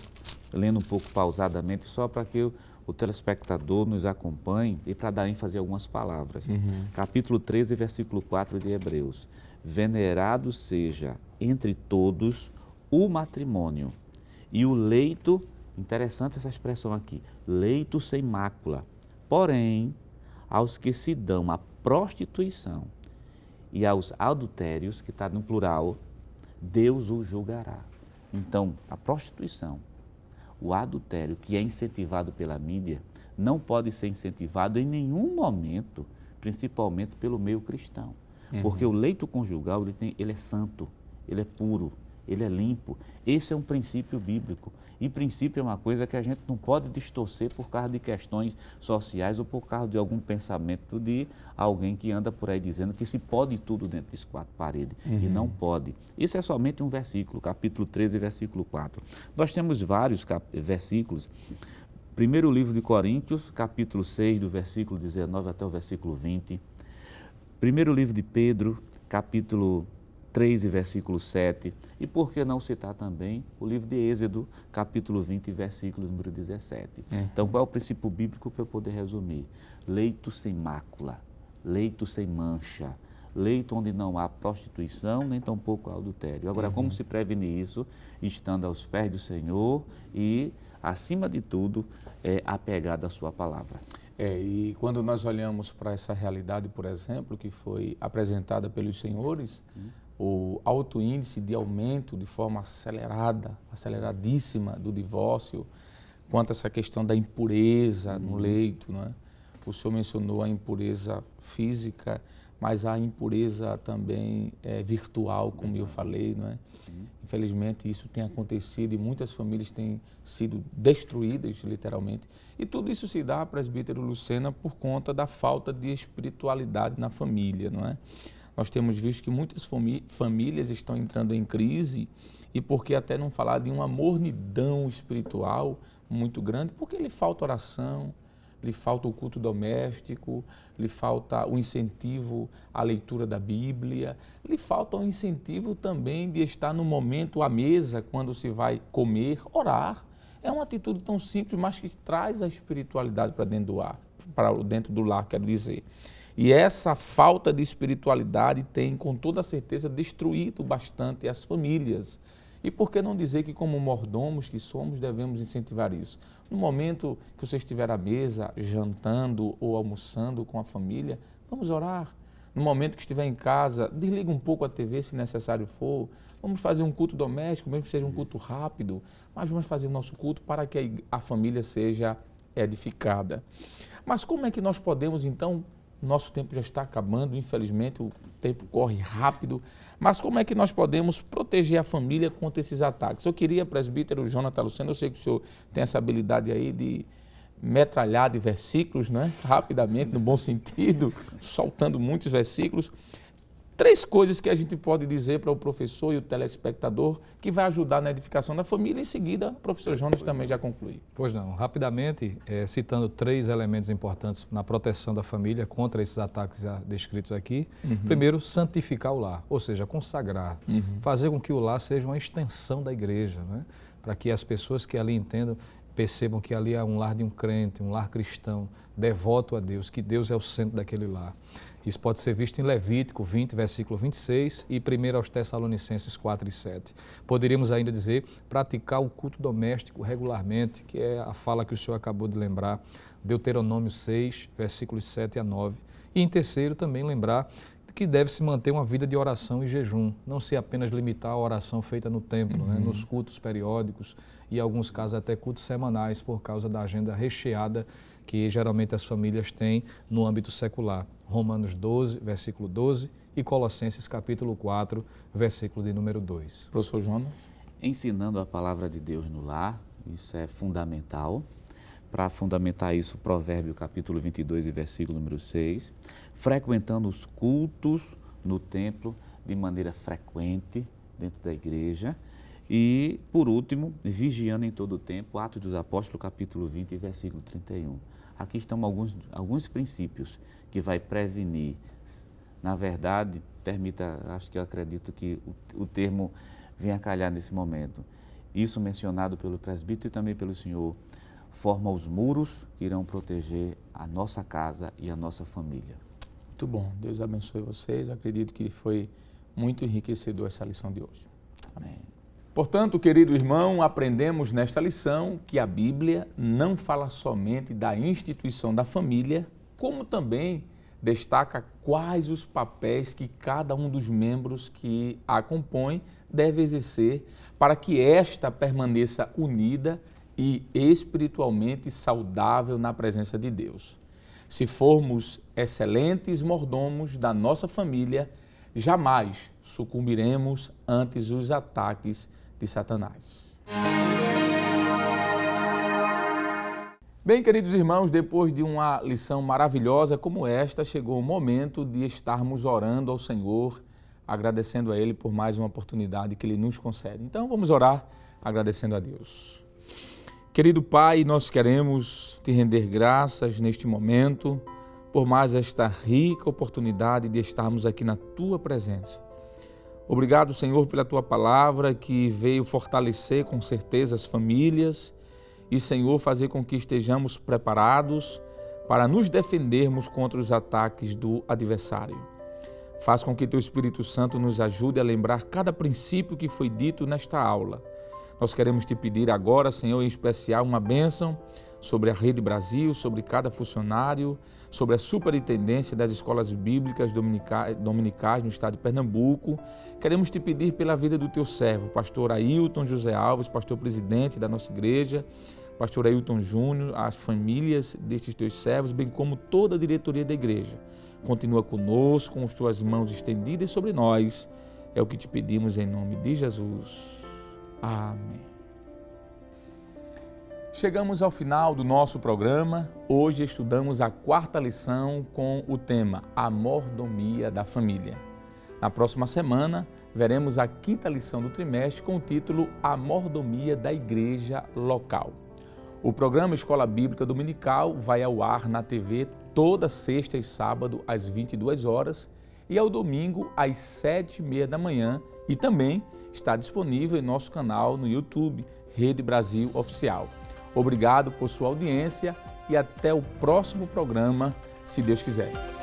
lendo um pouco pausadamente só para que o telespectador nos acompanhe e para dar ênfase a algumas palavras. Capítulo 13, versículo 4 de Hebreus. Venerado seja entre todos o matrimônio e o leito, interessante essa expressão aqui, leito sem mácula. Porém, aos que se dão à prostituição e aos adultérios, que está no plural, Deus o julgará. Então, a prostituição, o adultério, que é incentivado pela mídia, não pode ser incentivado em nenhum momento, principalmente pelo meio cristão. Porque o leito conjugal, ele é santo, ele é puro, ele é limpo. Esse é um princípio bíblico. E princípio é uma coisa que a gente não pode distorcer por causa de questões sociais ou por causa de algum pensamento de alguém que anda por aí dizendo que se pode tudo dentro das quatro paredes. E não pode. Isso é somente um versículo, capítulo 13, versículo 4. Nós temos vários versículos. Primeiro livro de Coríntios, capítulo 6, do versículo 19 até o versículo 20. Primeiro livro de Pedro, capítulo 3 e versículo 7, e por que não citar também o livro de Êxodo, capítulo 20 e versículo número 17. Então, qual é o princípio bíblico para eu poder resumir? Leito sem mácula, leito sem mancha, leito onde não há prostituição, nem tampouco adultério. Agora, como se prevenir isso? Estando aos pés do Senhor e, acima de tudo, apegado à sua palavra. E quando nós olhamos para essa realidade, por exemplo, que foi apresentada pelos senhores, o alto índice de aumento de forma aceleradíssima do divórcio, quanto a essa questão da impureza no leito, não é? O senhor mencionou a impureza física, mas a impureza também virtual, como eu falei, não é? Infelizmente isso tem acontecido e muitas famílias têm sido destruídas, literalmente. E tudo isso se dá, presbítero Lucena, por conta da falta de espiritualidade na família, não é? Nós temos visto que muitas famílias estão entrando em crise, e por que até não falar de uma mornidão espiritual muito grande, porque lhe falta oração, lhe falta o culto doméstico, lhe falta o incentivo à leitura da Bíblia, lhe falta o incentivo também de estar no momento à mesa, quando se vai comer, orar. É uma atitude tão simples, mas que traz a espiritualidade para dentro do lar, quero dizer. E essa falta de espiritualidade tem, com toda certeza, destruído bastante as famílias. E por que não dizer que, como mordomos que somos, devemos incentivar isso? No momento que você estiver à mesa, jantando ou almoçando com a família, vamos orar. No momento que estiver em casa, desliga um pouco a TV, se necessário for. Vamos fazer um culto doméstico, mesmo que seja um culto rápido, mas vamos fazer o nosso culto para que a família seja edificada. Mas como é que nós podemos, então, nosso tempo já está acabando, infelizmente o tempo corre rápido, mas como é que nós podemos proteger a família contra esses ataques? Eu queria, presbítero Jonathan Lucena, eu sei que o senhor tem essa habilidade aí de metralhar de versículos, né? Rapidamente, no bom sentido, soltando muitos versículos. 3 coisas que a gente pode dizer para o professor e o telespectador que vai ajudar na edificação da família. Em seguida, o professor Jonas também já conclui. Pois não, rapidamente, citando 3 elementos importantes na proteção da família contra esses ataques já descritos aqui. Primeiro, santificar o lar, ou seja, consagrar, fazer com que o lar seja uma extensão da igreja, né? Para que as pessoas que ali entendam, percebam que ali é um lar de um crente, um lar cristão, devoto a Deus, que Deus é o centro daquele lar. Isso pode ser visto em Levítico 20, versículo 26 e 1 aos Tessalonicenses 4 e 7. Poderíamos ainda dizer, praticar o culto doméstico regularmente, que é a fala que o senhor acabou de lembrar, Deuteronômio 6, versículos 7 a 9. E em terceiro, também lembrar que deve se manter uma vida de oração e jejum, não se apenas limitar à oração feita no templo, né, nos cultos periódicos e, em alguns casos, até cultos semanais, por causa da agenda recheada que geralmente as famílias têm no âmbito secular. Romanos 12, versículo 12 e Colossenses capítulo 4, versículo de número 2. Professor Jonas? Ensinando a palavra de Deus no lar, isso é fundamental. Para fundamentar isso, o Provérbio capítulo 22 e versículo número 6. Frequentando os cultos no templo de maneira frequente dentro da igreja. E, por último, vigiando em todo o tempo, Atos dos Apóstolos capítulo 20 e versículo 31. Aqui estão alguns princípios que vai prevenir. Na verdade, acho que eu acredito que o termo vem a calhar nesse momento. Isso mencionado pelo presbítero e também pelo senhor, forma os muros que irão proteger a nossa casa e a nossa família. Muito bom. Deus abençoe vocês. Acredito que foi muito enriquecedor essa lição de hoje. Amém. Portanto, querido irmão, aprendemos nesta lição que a Bíblia não fala somente da instituição da família, como também destaca quais os papéis que cada um dos membros que a compõem deve exercer para que esta permaneça unida e espiritualmente saudável na presença de Deus. Se formos excelentes mordomos da nossa família, jamais sucumbiremos ante os ataques de Satanás. Bem, queridos irmãos, depois de uma lição maravilhosa como esta, chegou o momento de estarmos orando ao Senhor, agradecendo a Ele por mais uma oportunidade que Ele nos concede. Então, vamos orar agradecendo a Deus. Querido Pai, nós queremos te render graças neste momento por mais esta rica oportunidade de estarmos aqui na Tua presença. Obrigado, Senhor, pela Tua palavra que veio fortalecer com certeza as famílias e, Senhor, fazer com que estejamos preparados para nos defendermos contra os ataques do adversário. Faz com que Teu Espírito Santo nos ajude a lembrar cada princípio que foi dito nesta aula. Nós queremos te pedir agora, Senhor, em especial uma bênção sobre a Rede Brasil, sobre cada funcionário, sobre a superintendência das escolas bíblicas dominicais no estado de Pernambuco. Queremos te pedir pela vida do teu servo, pastor Ailton José Alves, pastor presidente da nossa igreja, pastor Ailton Júnior, as famílias destes teus servos, bem como toda a diretoria da igreja. Continua conosco, com as tuas mãos estendidas sobre nós. É o que te pedimos em nome de Jesus. Amém. Chegamos ao final do nosso programa. Hoje estudamos a 4ª lição com o tema A Mordomia da Família. Na próxima semana, veremos a 5ª lição do trimestre com o título A Mordomia da Igreja Local. O programa Escola Bíblica Dominical vai ao ar na TV toda sexta e sábado às 22 horas e ao domingo às 7h30 da manhã e também está disponível em nosso canal no YouTube, Rede Brasil Oficial. Obrigado por sua audiência e até o próximo programa, se Deus quiser.